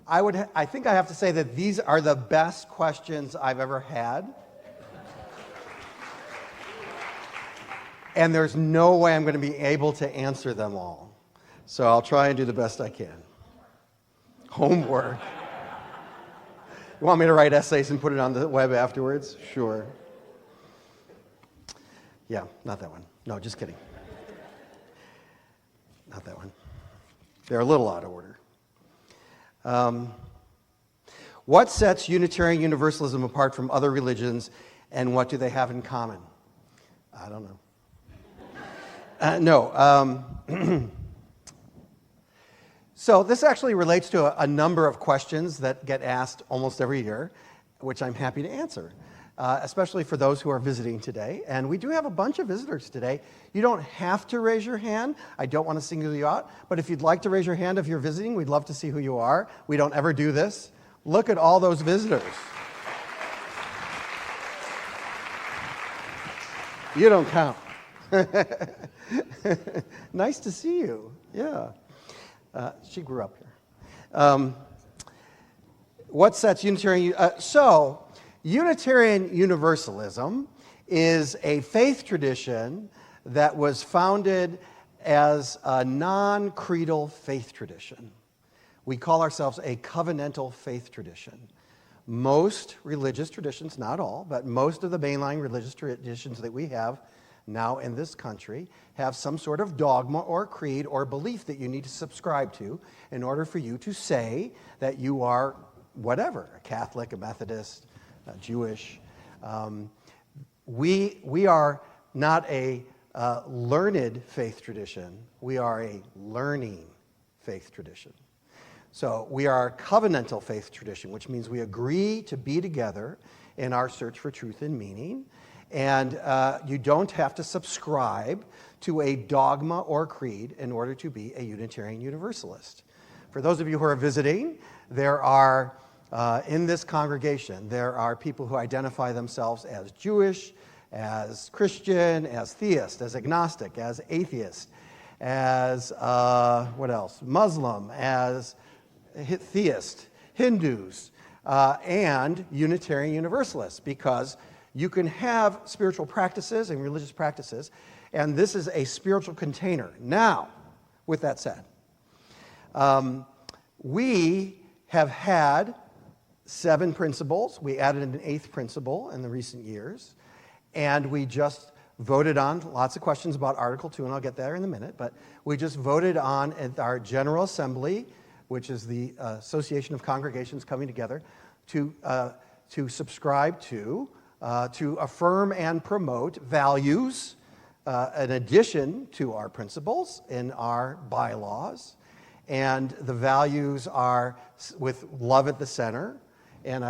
I think I have to say that these are the best questions I've ever had. And there's no way I'm going to be able to answer them all. So I'll try and do the best I can. Homework. You want me to write essays and put it on the web afterwards? Sure. Yeah, not that one. No, just kidding. Not that one. They're a little out of order. What sets Unitarian Universalism apart from other religions, and what do they have in common? I don't know. So this actually relates to a number of questions that get asked almost every year, which I'm happy to answer, especially for those who are visiting today. And we do have a bunch of visitors today. You don't have to raise your hand. I don't want to single you out. But if you'd like to raise your hand if you're visiting, we'd love to see who you are. We don't ever do this. Look at all those visitors. You don't count. Nice to see you. Yeah. She grew up here. What sets Unitarian... Unitarian Universalism is a faith tradition that was founded as a non-creedal faith tradition. We call ourselves a covenantal faith tradition. Most religious traditions, not all, but most of the mainline religious traditions that we have now in this country have some sort of dogma or creed or belief that you need to subscribe to in order for you to say that you are whatever, a Catholic, a Methodist, Jewish. We are not a learned faith tradition. We are a learning faith tradition. So we are a covenantal faith tradition, which means we agree to be together in our search for truth and meaning. And you don't have to subscribe to a dogma or creed in order to be a Unitarian Universalist. For those of you who are visiting, there are, in this congregation, there are people who identify themselves as Jewish, as Christian, as theist, as agnostic, as atheist, as, what else? Muslim, as theist, Hindus, and Unitarian Universalists, because you can have spiritual practices and religious practices, and this is a spiritual container. Now, with that said, we have had 7 principles. We added an 8th principle in the recent years, and we just voted on lots of questions about Article 2, and I'll get there in a minute, but we just voted on at our General Assembly, which is the Association of Congregations coming together, to subscribe to affirm and promote values in addition to our principles in our bylaws. And the values are with love at the center. And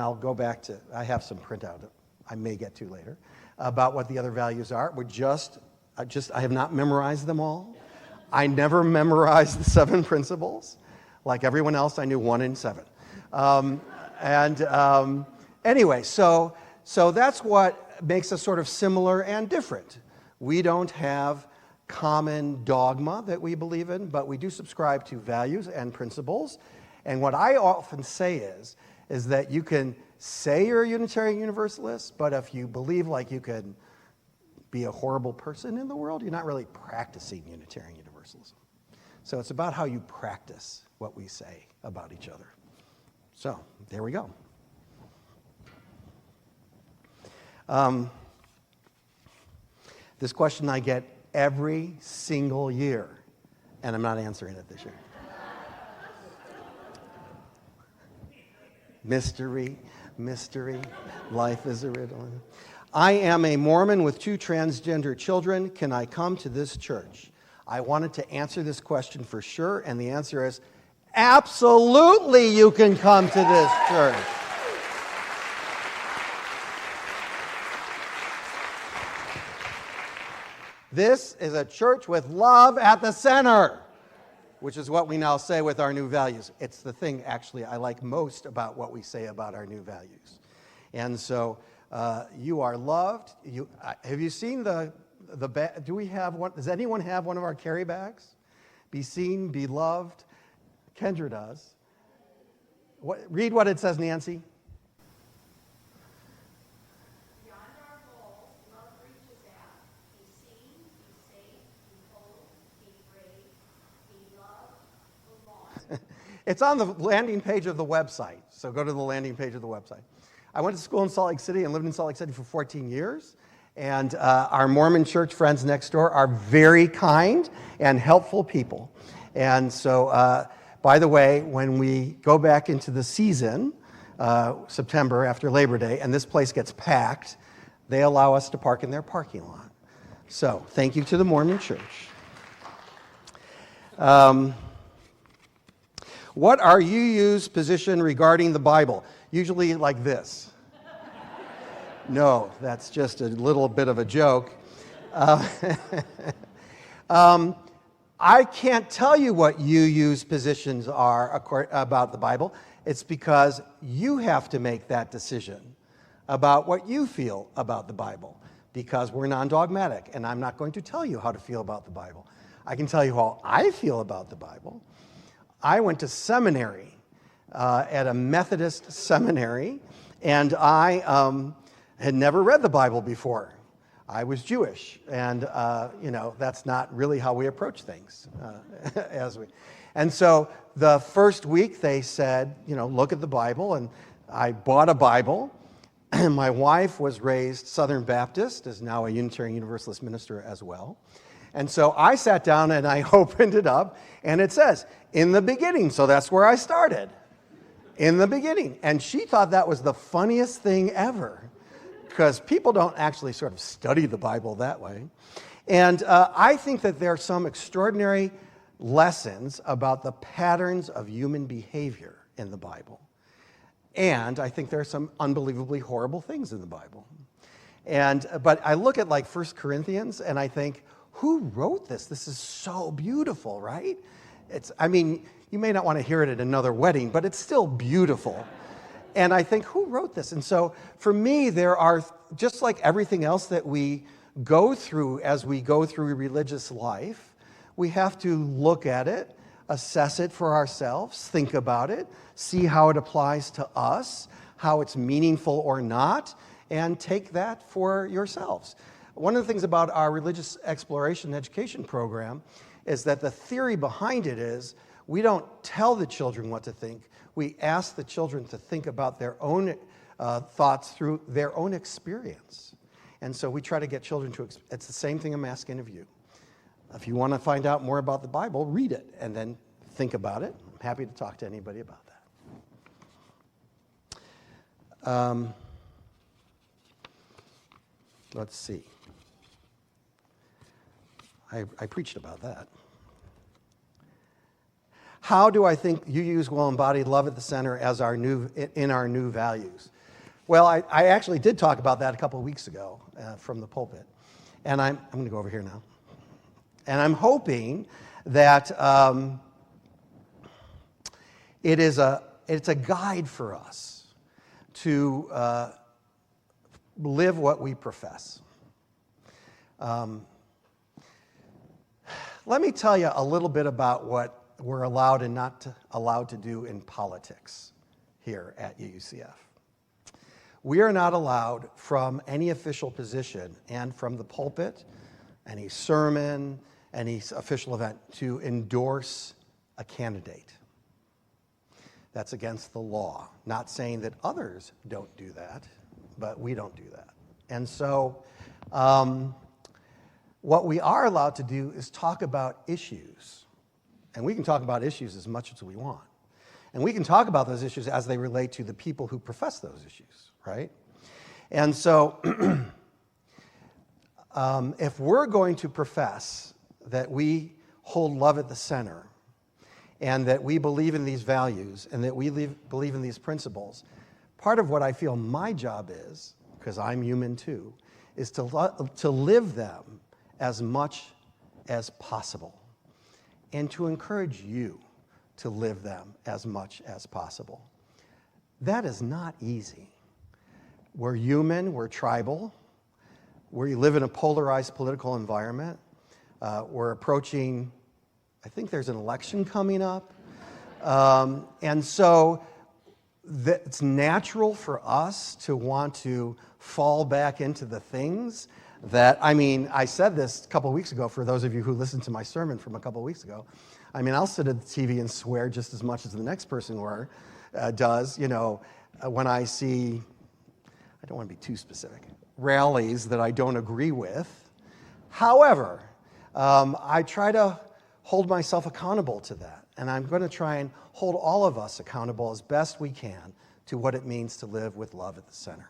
I'll go back to, I have some printout that I may get to later about what the other values are. I have not memorized them all. I never memorized the 7 principles. Like everyone else, I knew 1 in 7. Anyway, so that's what makes us sort of similar and different. We don't have common dogma that we believe in, but we do subscribe to values and principles. And what I often say is that you can say you're a Unitarian Universalist, but if you believe like you can be a horrible person in the world, you're not really practicing Unitarian Universalism. So it's about how you practice what we say about each other. So there we go. This question I get every single year, and I'm not answering it this year. Mystery, life is a riddle. I am a Mormon with 2 transgender children. Can I come to this church? I wanted to answer this question for sure, and the answer is absolutely you can come to this church. This is a church with love at the center, which is what we now say with our new values. It's the thing, actually, I like most about what we say about our new values. And so you are loved. Have you seen do we have one? Does anyone have one of our carry bags? Be seen, be loved. Kendra does. Read what it says, Nancy. Beyond our goals, love reaches out. Be seen, be safe, be whole, be brave, be loved, belong. It's on the landing page of the website, so go to the landing page of the website. I went to school in Salt Lake City and lived in Salt Lake City for 14 years, and our Mormon church friends next door are very kind and helpful people. And so, by the way, when we go back into the season, September after Labor Day, and this place gets packed, they allow us to park in their parking lot. So, thank you to the Mormon church. What are UU's position regarding the Bible? Usually like this. No, that's just a little bit of a joke. I can't tell you what UU's positions are about the Bible. It's because you have to make that decision about what you feel about the Bible, because we're non-dogmatic, and I'm not going to tell you how to feel about the Bible. I can tell you how I feel about the Bible. I went to seminary at a Methodist seminary, and I had never read the Bible before. I was Jewish, and that's not really how we approach things. And so the first week they said, look at the Bible, and I bought a Bible. My wife was raised Southern Baptist, is now a Unitarian Universalist minister as well. And so I sat down and I opened it up, and it says, in the beginning. So that's where I started, in the beginning. And she thought that was the funniest thing ever, because people don't actually sort of study the Bible that way. And I think that there are some extraordinary lessons about the patterns of human behavior in the Bible. And I think there are some unbelievably horrible things in the Bible. But I look at like 1 Corinthians and I think, who wrote this? This is so beautiful, right? You may not want to hear it at another wedding, but it's still beautiful. And I think, who wrote this? And so for me, there are, just like everything else that we go through as we go through religious life, we have to look at it, assess it for ourselves, think about it, see how it applies to us, how it's meaningful or not, and take that for yourselves. One of the things about our religious exploration education program is that the theory behind it is we don't tell the children what to think. We ask the children to think about their own thoughts through their own experience. And so we try to get children to, it's the same thing I'm asking of you. If you want to find out more about the Bible, read it and then think about it. I'm happy to talk to anybody about that. Let's see. I preached about that. How do I think UU's will embody love at the center as in our new values? Well, I actually did talk about that a couple of weeks ago from the pulpit. And I'm going to go over here now. And I'm hoping that it's a guide for us to live what we profess. Let me tell you a little bit about what we're allowed and not allowed to do in politics here at UUCF. We are not allowed from any official position and from the pulpit, any sermon, any official event, to endorse a candidate. That's against the law. Not saying that others don't do that, but we don't do that. And so what we are allowed to do is talk about issues. And we can talk about issues as much as we want. And we can talk about those issues as they relate to the people who profess those issues, right? And so if we're going to profess that we hold love at the center and that we believe in these values and that we believe in these principles, part of what I feel my job is, because I'm human too, is to live them as much as possible and to encourage you to live them as much as possible. That is not easy. We're human, we're tribal, we live in a polarized political environment. We're approaching, I think there's an election coming up. And so it's natural for us to want to fall back into the things that, I said this a couple of weeks ago for those of you who listened to my sermon from a couple of weeks ago. I'll sit at the TV and swear just as much as the next person does, when I see, I don't want to be too specific, rallies that I don't agree with. However, I try to hold myself accountable to that. And I'm going to try and hold all of us accountable as best we can to what it means to live with love at the center.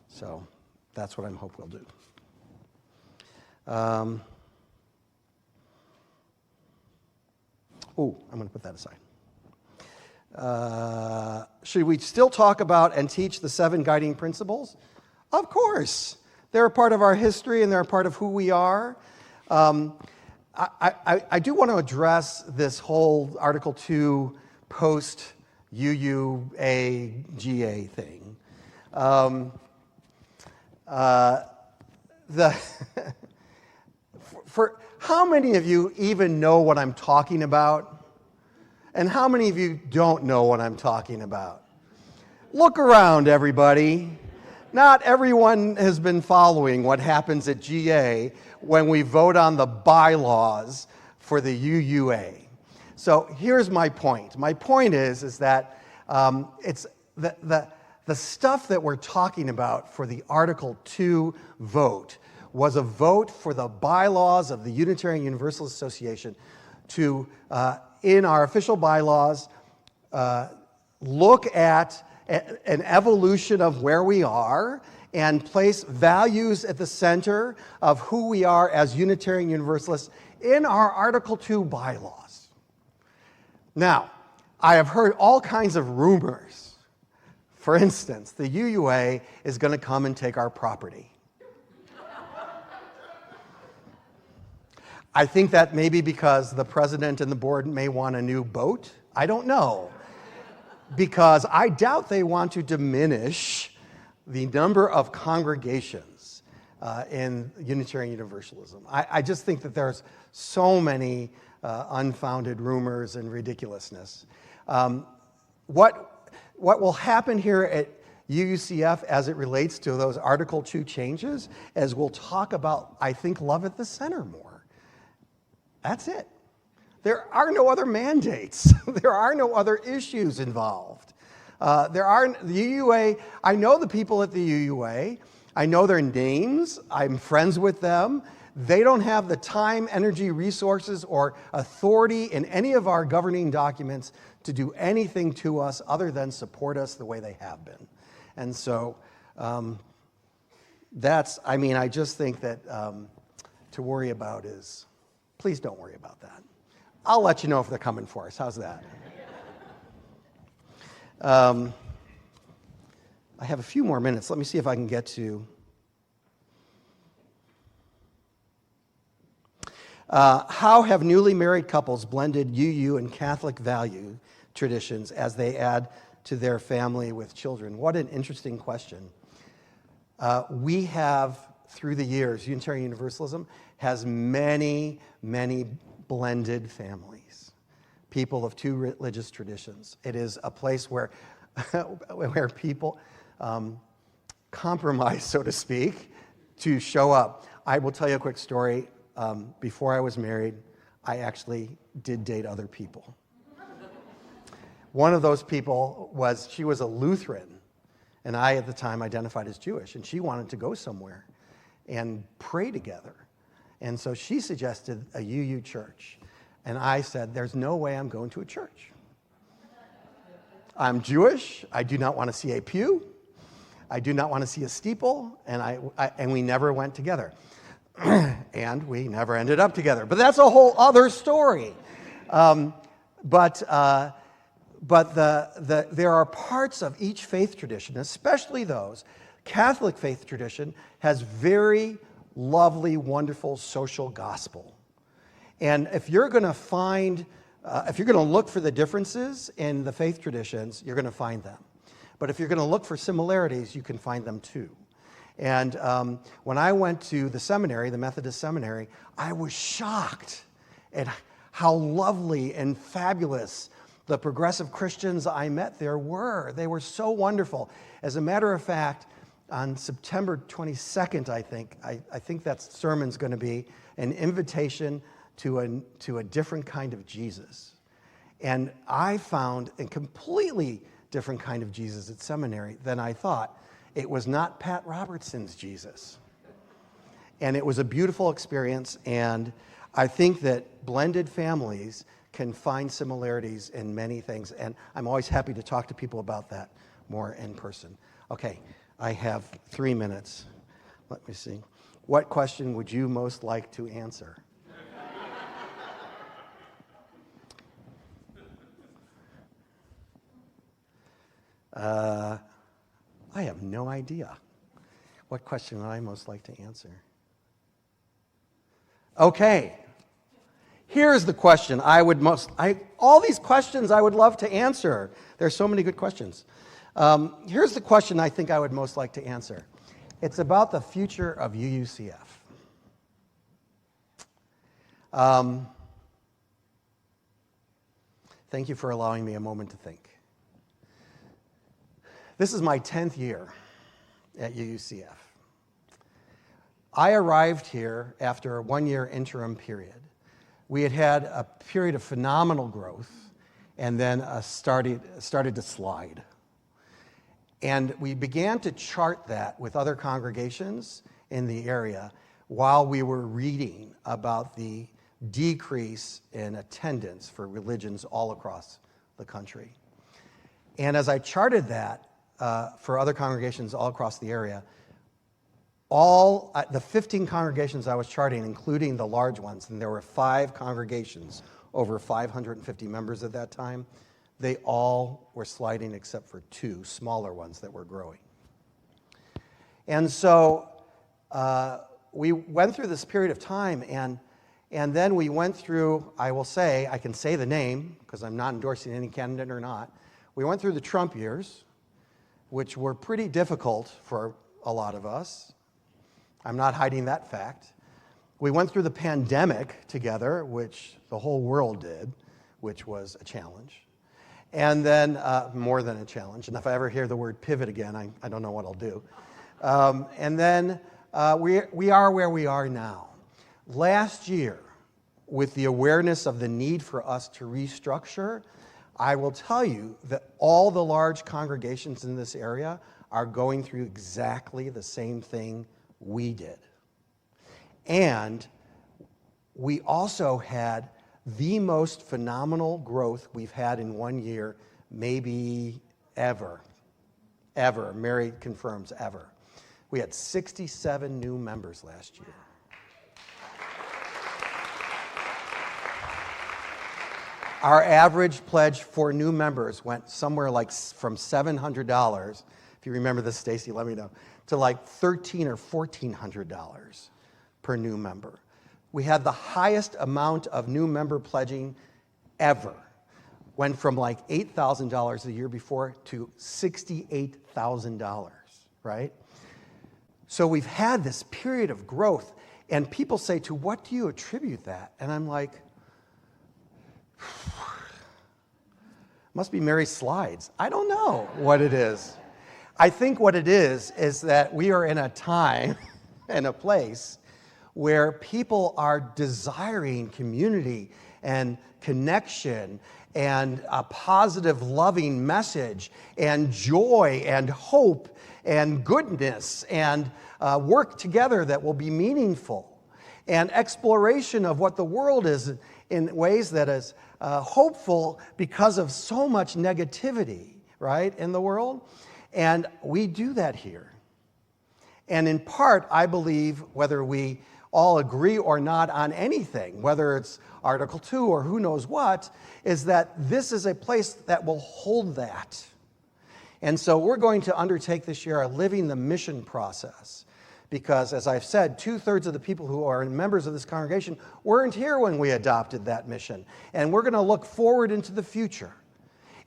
So that's what I hope we'll do. I'm going to put that aside. Should we still talk about and teach the 7 guiding principles? Of course. They're a part of our history and they're a part of who we are. I do want to address this whole Article 2 post-UUAGA thing. For how many of you even know what I'm talking about? And how many of you don't know what I'm talking about? Look around, everybody. Not everyone has been following what happens at GA when we vote on the bylaws for the UUA. So here's my point. My point is that it's the stuff that we're talking about for the Article 2 vote was a vote for the bylaws of the Unitarian Universalist Association to, in our official bylaws, look at an evolution of where we are and place values at the center of who we are as Unitarian Universalists in our Article 2 bylaws. Now, I have heard all kinds of rumors. For instance, the UUA is going to come and take our property. I think that may be because the president and the board may want a new boat. I don't know. Because I doubt they want to diminish the number of congregations in Unitarian Universalism. I just think that there's so many unfounded rumors and ridiculousness. What will happen here at UUCF as it relates to those Article 2 changes is we'll talk about, I think, love at the center more. That's it. There are no other mandates. There are no other issues involved. The UUA, I know the people at the UUA. I know their names. I'm friends with them. They don't have the time, energy, resources, or authority in any of our governing documents to do anything to us other than support us the way they have been. And so I just think that to worry about is, please don't worry about that. I'll let you know if they're coming for us. How's that? I have a few more minutes. Let me see if I can get to... how have newly married couples blended UU and Catholic value traditions as they add to their family with children? What an interesting question. We have, through the years, Unitarian Universalism has many, many blended families, people of 2 religious traditions. It is a place where people compromise, so to speak, to show up. I will tell you a quick story. Before I was married, I actually did date other people. One of those people she was a Lutheran, and I at the time identified as Jewish, and she wanted to go somewhere and pray together. And so she suggested a UU church. And I said, there's no way I'm going to a church. I'm Jewish. I do not want to see a pew. I do not want to see a steeple. And we never went together. And we never ended up together. But that's a whole other story. But there are parts of each faith tradition, especially those. Catholic faith tradition has very lovely, wonderful social gospel. And if you're going to look for the differences in the faith traditions, you're going to find them. But if you're going to look for similarities, you can find them too. And when I went to the seminary, the Methodist seminary, I was shocked at how lovely and fabulous The progressive Christians I met there they were so wonderful. As a matter of fact, on September 22nd, I think that sermon's going to be an invitation to a different kind of Jesus. And I found a completely different kind of Jesus at seminary than I thought. It was not Pat Robertson's Jesus. And it was a beautiful experience, and I think that blended families can find similarities in many things, and I'm always happy to talk to people about that more in person. Okay, I have 3 minutes. Let me see. What question would you most like to answer? I have no idea. What question would I most like to answer? Okay. Here's the question all these questions I would love to answer. There's so many good questions. Here's the question I think I would most like to answer. It's about the future of UUCF. Thank you for allowing me a moment to think. This is my 10th year at UUCF. I arrived here after a 1-year interim period. We had a period of phenomenal growth and then started to slide. And we began to chart that with other congregations in the area while we were reading about the decrease in attendance for religions all across the country. And as I charted that for other congregations all across the area, all the 15 congregations I was charting, including the large ones, and there were 5 congregations, over 550 members at that time, they all were sliding except for 2 smaller ones that were growing. And so we went through this period of time, and then we went through, I can say the name, because I'm not endorsing any candidate or not, we went through the Trump years, which were pretty difficult for a lot of us. I'm not hiding that fact. We went through the pandemic together, which the whole world did, which was a challenge. And then, more than a challenge, and if I ever hear the word pivot again, I don't know what I'll do. And then we are where we are now. Last year, with the awareness of the need for us to restructure, I will tell you that all the large congregations in this area are going through exactly the same thing we did. And we also had the most phenomenal growth we've had in 1 year, maybe ever. Ever. Mary confirms ever. We had 67 new members last year. Our average pledge for new members went somewhere like from $700, if you remember this, Stacy, let me know, to like $1,300 or $1,400 per new member. We had the highest amount of new member pledging ever. Went from like $8,000 the year before to $68,000, right? So we've had this period of growth, and people say, to what do you attribute that? And I'm like, must be Mary's slides. I don't know what it is. I think what it is that we are in a time and a place where people are desiring community and connection and a positive, loving message and joy and hope and goodness and work together that will be meaningful and exploration of what the world is in ways that is hopeful because of so much negativity, right, in the world. And we do that here. And in part, I believe, whether we all agree or not on anything, whether it's Article 2 or who knows what, is that this is a place that will hold that. And so we're going to undertake this year a Living the Mission process. Because, as I've said, 2/3 of the people who are members of this congregation weren't here when we adopted that mission. And we're going to look forward into the future.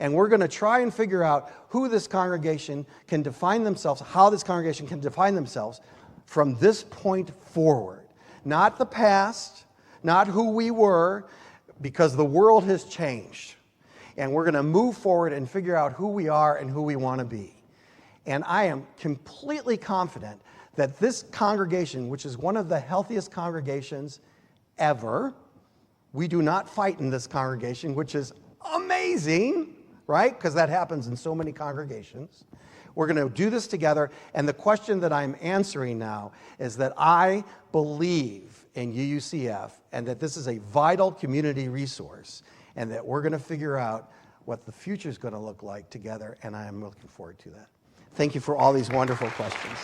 And we're going to try and figure out who this congregation can define themselves, how this congregation can define themselves from this point forward. Not the past, not who we were, because the world has changed. and we're going to move forward and figure out who we are and who we want to be. And I am completely confident that this congregation, which is one of the healthiest congregations ever, we do not fight in this congregation, which is amazing, right? Because that happens in so many congregations. We're going to do this together, and the question that I'm answering now is that I believe in UUCF and that this is a vital community resource and that we're going to figure out what the future is going to look like together, and I am looking forward to that. Thank you for all these wonderful questions.